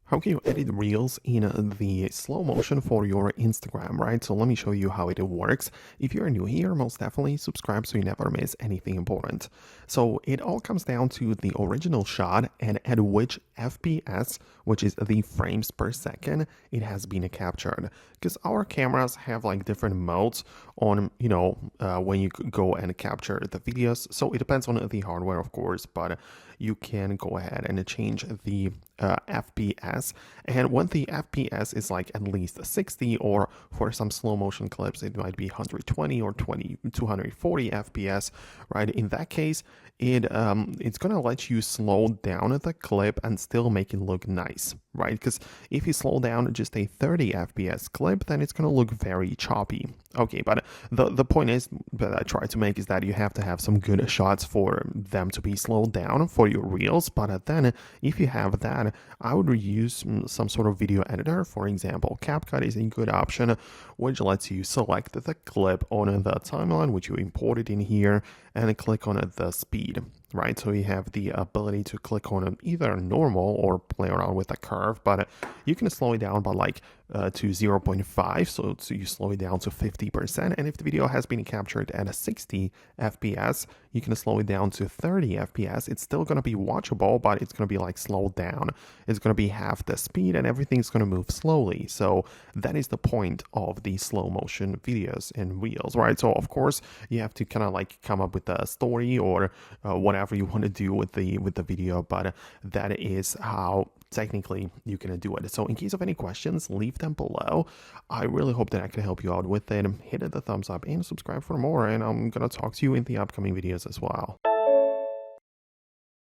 How can you edit reels in the slow motion for your Instagram, right? So let me show you how it works. If you're new here, most definitely subscribe so you never miss anything important. So it all comes down to the original shot and at which FPS, which is the frames per second, it has been captured. Because our cameras have like different modes on, when you go and capture the videos. So it depends on the hardware, of course, but you can go ahead and change the FPS. And when the FPS is like at least 60, or for some slow motion clips, it might be 120 or 240 FPS, right? In that case, it's gonna let you slow down the clip and still make it look nice, right? Because if you slow down just a 30 FPS clip, then it's gonna look very choppy. Okay, but the point is that I try to make is that you have to have some good shots for them to be slowed down for your reels. But then if you have that, I would use some sort of video editor. For example, CapCut is a good option, which lets you select the clip on the timeline, which you imported in here, and click on the speed, right? So you have the ability to click on either normal or play around with the curve, but you can slow it down by like to 0.5, so you slow it down to 50%. And if the video has been captured at a 60 FPS, you can slow it down to 30 FPS. It's still going to be watchable, but it's going to be like slowed down. It's going to be half the speed and everything's going to move slowly. So that is the point of the slow motion videos and reels, right? So of course you have to kind of like come up with a story or whatever you want to do with the video, but that is how technically you can do it. So in case of any questions, leave them below. I really hope that I can help you out with it. Hit the thumbs up and subscribe for more, and I'm gonna talk to you in the upcoming videos as well.